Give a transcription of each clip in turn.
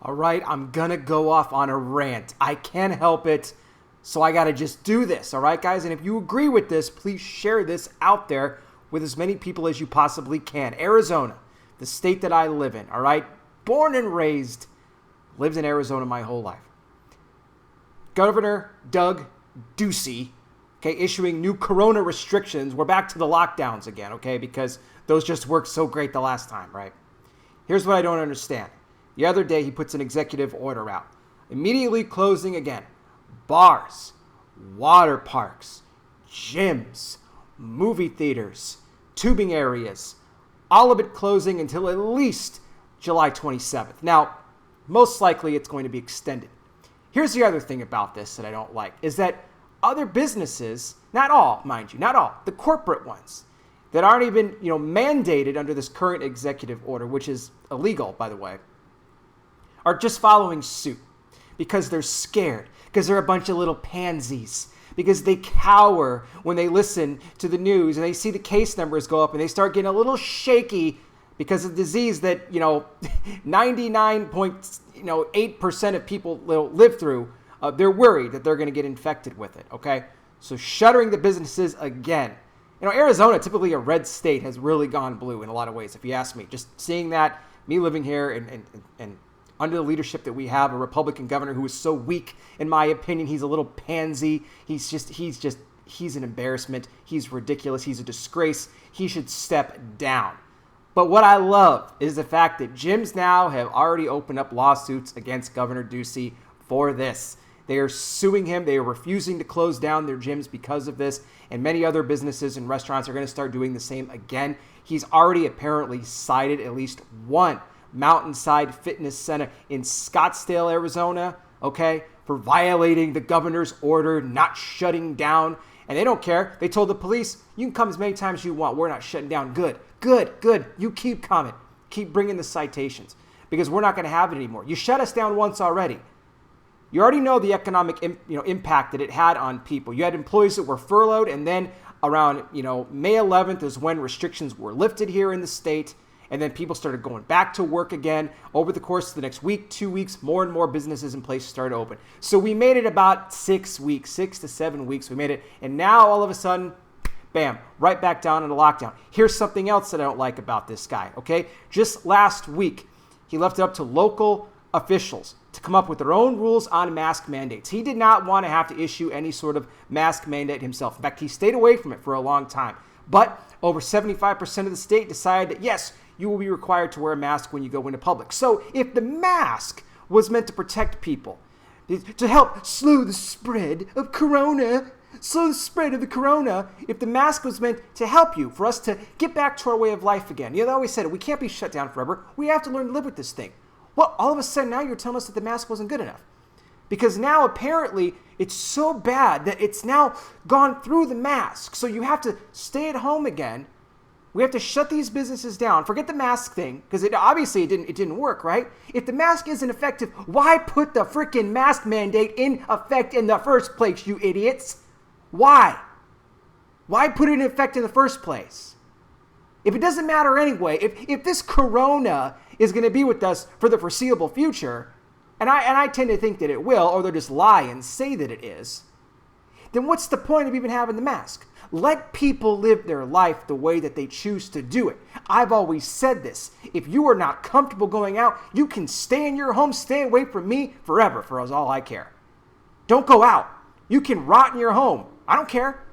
All right, I'm gonna go off on a rant. I can't help it, so I gotta just do this. All right, guys? And if you agree with this, please share this out there with as many people as you possibly can. Arizona, the state that I live in, all right? Born and raised, lived in Arizona my whole life. Governor Doug Ducey, okay, issuing new corona restrictions. We're back to the lockdowns again, okay, because those just worked so great the last time, right? Here's what I don't understand. The other day, he puts an executive order out, immediately closing again bars, water parks, gyms, movie theaters, tubing areas, all of it closing until at least July 27th. Now, most likely it's going to be extended. Here's the other thing about this that I don't like, is that other businesses, not all, mind you, not all, the corporate ones that aren't even, mandated under this current executive order, which is illegal, by the way, are just following suit because they're scared, because they're a bunch of little pansies, because they cower when they listen to the news and they see the case numbers go up and they start getting a little shaky because of disease that, 99.8% of people live through. They're worried that they're going to get infected with it, okay? So shuttering the businesses again. Arizona, typically a red state, has really gone blue in a lot of ways, if you ask me. Just seeing that, me living here and under the leadership that we have, a Republican governor who is so weak, in my opinion, he's a little pansy. He's an embarrassment. He's ridiculous. He's a disgrace. He should step down. But what I love is the fact that gyms now have already opened up lawsuits against Governor Ducey for this. They are suing him. They are refusing to close down their gyms because of this. And many other businesses and restaurants are going to start doing the same again. He's already apparently cited at least one Mountainside Fitness Center in Scottsdale, Arizona, okay, for violating the governor's order, not shutting down. And they don't care. They told the police, you can come as many times as you want. We're not shutting down. Good. You keep coming. Keep bringing the citations because we're not going to have it anymore. You shut us down once already. You already know the economic impact that it had on people. You had employees that were furloughed, and then around May 11th is when restrictions were lifted here in the state. And then people started going back to work again. Over the course of the next week, 2 weeks, more and more businesses and places started open. So we made it about 6 to 7 weeks. We made it. And now all of a sudden, bam, right back down into lockdown. Here's something else that I don't like about this guy, okay? Just last week, he left it up to local officials to come up with their own rules on mask mandates. He did not want to have to issue any sort of mask mandate himself. In fact, he stayed away from it for a long time. But over 75% of the state decided that, yes, you will be required to wear a mask when you go into public. So if the mask was meant to protect people, to help slow the spread of corona, if the mask was meant to help you, for us to get back to our way of life again. They always said it, we can't be shut down forever. We have to learn to live with this thing. Well, all of a sudden now you're telling us that the mask wasn't good enough. Because now apparently it's so bad that it's now gone through the mask. So you have to stay at home again. We have to shut these businesses down. Forget the mask thing, because it didn't work, right? If the mask isn't effective, why put the freaking mask mandate in effect in the first place, you idiots? Why? Why put it in effect in the first place? If it doesn't matter anyway, if this corona is going to be with us for the foreseeable future, and I tend to think that it will, or they'll just lie and say that it is, then what's the point of even having the mask? Let people live their life the way that they choose to do it. I've always said this. If you are not comfortable going out, you can stay in your home, stay away from me forever, for all I care. Don't go out. You can rot in your home. I don't care.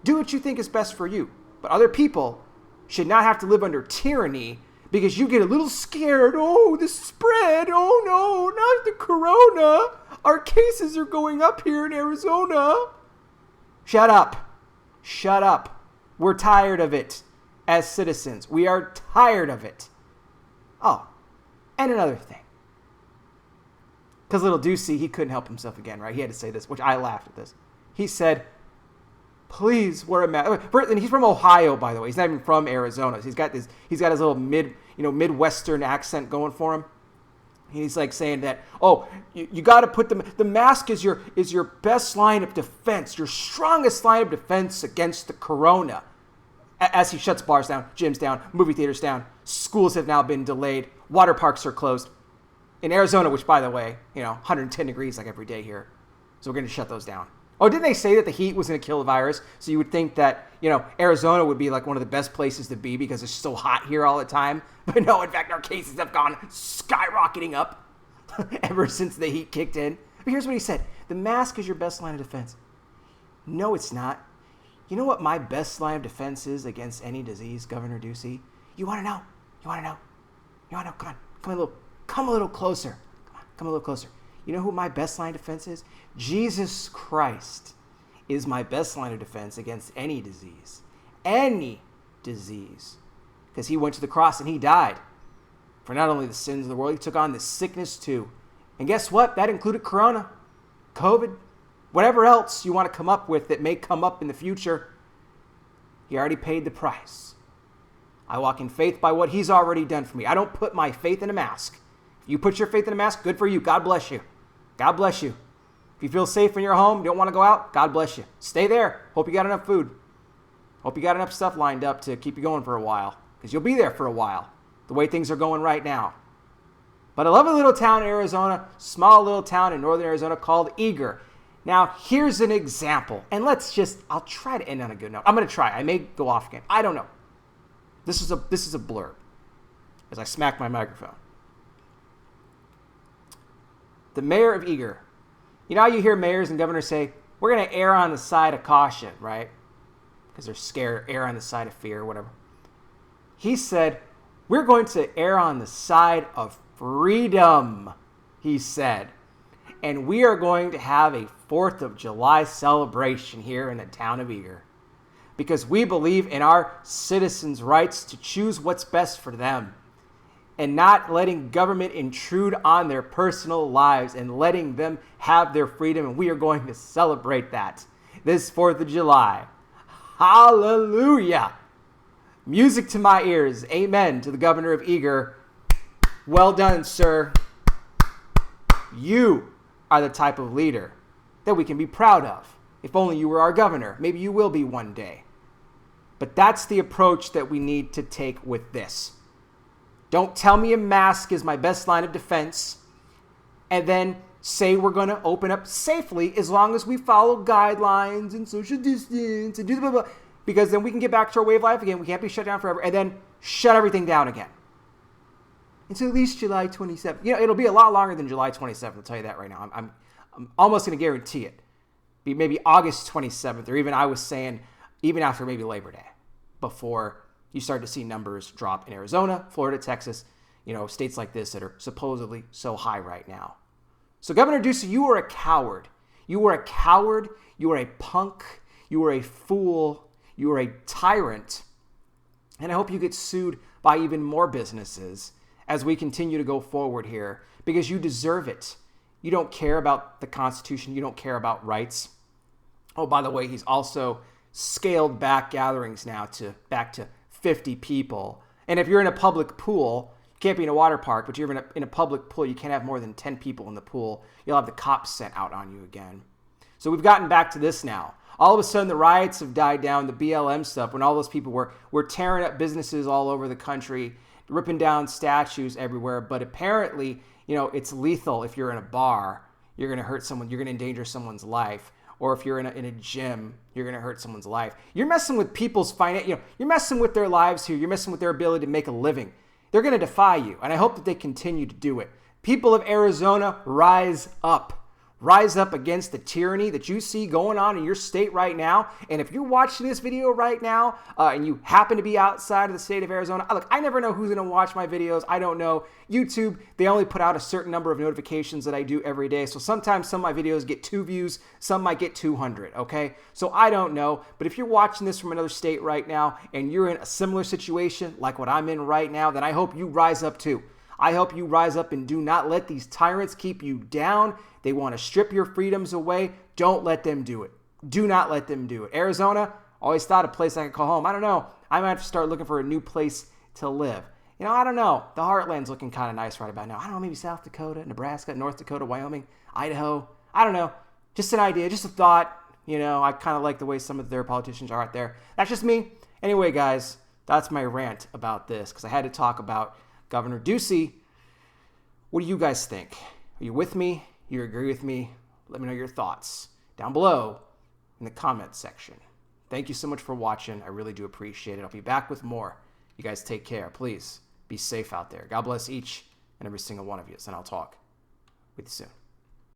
Do what you think is best for you. But other people should not have to live under tyranny because you get a little scared. Oh, the spread. Oh, no, not the corona. Our cases are going up here in Arizona. Shut up. Shut up. We're tired of it as citizens. We are tired of it. Oh, and another thing. Because little Ducey, he couldn't help himself again, right? He had to say this, which I laughed at this. He said, please wear a mask. And he's from Ohio, by the way. He's not even from Arizona. So he's got his little Midwestern accent going for him. He's like saying that, oh, you got to put the mask is your best line of defense, your strongest line of defense against the corona. As he shuts bars down, gyms down, movie theaters down, schools have now been delayed, water parks are closed. In Arizona, which, by the way, 110 degrees like every day here. So we're going to shut those down. Oh, didn't they say that the heat was going to kill the virus? So you would think that, Arizona would be like one of the best places to be because it's so hot here all the time. But no, in fact, our cases have gone skyrocketing up ever since the heat kicked in. But here's what he said. The mask is your best line of defense. No, it's not. You know what my best line of defense is against any disease, Governor Ducey? You want to know? You want to know? You want to know? Come on. Come a little closer. Come a little closer. You know who my best line of defense is? Jesus Christ is my best line of defense against any disease. Any disease. Because he went to the cross and he died for not only the sins of the world, he took on the sickness too. And guess what? That included Corona, COVID, whatever else you want to come up with that may come up in the future. He already paid the price. I walk in faith by what he's already done for me. I don't put my faith in a mask. If you put your faith in a mask, good for you. God bless you. God bless you. If you feel safe in your home, you don't want to go out, God bless you. Stay there. Hope you got enough food. Hope you got enough stuff lined up to keep you going for a while. Because you'll be there for a while, the way things are going right now. But I love a little town in Arizona, small little town in northern Arizona called Eager. Now, here's an example. And I'll try to end on a good note. I'm going to try. I may go off again. I don't know. This is a blurb as I smack my microphone. The mayor of Eager. You know how you hear mayors and governors say, we're going to err on the side of caution, right? Because they're scared, err on the side of fear, whatever. He said, we're going to err on the side of freedom, he said. And we are going to have a 4th of July celebration here in the town of Eager. Because we believe in our citizens' rights to choose what's best for them. And not letting government intrude on their personal lives and letting them have their freedom. And we are going to celebrate that this 4th of July. Hallelujah. Music to my ears. Amen to the governor of Eager. Well done, sir. You are the type of leader that we can be proud of. If only you were our governor. Maybe you will be one day. But that's the approach that we need to take with this. Don't tell me a mask is my best line of defense and then say we're going to open up safely as long as we follow guidelines and social distance and do the blah, blah, because then we can get back to our way of life again. We can't be shut down forever and then shut everything down again. Until at least July 27th. It'll be a lot longer than July 27th, I'll tell you that right now. I'm almost going to guarantee it. Be maybe August 27th or even I was saying even after maybe Labor Day before you start to see numbers drop in Arizona, Florida, Texas, states like this that are supposedly so high right now. So Governor Ducey, you are a coward. You are a coward. You are a punk. You are a fool. You are a tyrant. And I hope you get sued by even more businesses as we continue to go forward here because you deserve it. You don't care about the Constitution. You don't care about rights. Oh, by the way, he's also scaled back gatherings now back to 50 people. And if you're in a public pool, you can't be in a water park, but you're in a public pool, you can't have more than 10 people in the pool. You'll have the cops sent out on you again. So we've gotten back to this now. All of a sudden, the riots have died down, the BLM stuff, when all those people were tearing up businesses all over the country, ripping down statues everywhere. But apparently, it's lethal if you're in a bar. You're going to hurt someone. You're going to endanger someone's life. Or if you're in a gym, you're going to hurt someone's life. You're messing with people's finance. You're messing with their lives here. You're messing with their ability to make a living. They're going to defy you. And I hope that they continue to do it. People of Arizona, rise up. Rise up against the tyranny that you see going on in your state right now. And if you're watching this video right now and you happen to be outside of the state of Arizona, look, I never know who's going to watch my videos. I don't know. YouTube, they only put out a certain number of notifications that I do every day. So sometimes some of my videos get 2 views, some might get 200, okay? So I don't know. But if you're watching this from another state right now and you're in a similar situation like what I'm in right now, then I hope you rise up too. I hope you rise up and do not let these tyrants keep you down. They want to strip your freedoms away. Don't let them do it. Do not let them do it. Arizona, always thought a place I could call home. I don't know. I might have to start looking for a new place to live. I don't know. The heartland's looking kind of nice right about now. I don't know, maybe South Dakota, Nebraska, North Dakota, Wyoming, Idaho. I don't know. Just an idea, just a thought. I kind of like the way some of their politicians are out there. That's just me. Anyway, guys, that's my rant about this because I had to talk about Governor Ducey What do you guys think? Are you with me? You agree with me? Let me know your thoughts down below in the comments section. Thank you so much for watching. I really do appreciate it. I'll be back with more. You guys take care. Please be safe out there. God bless each and every single one of you, and I'll talk with you soon.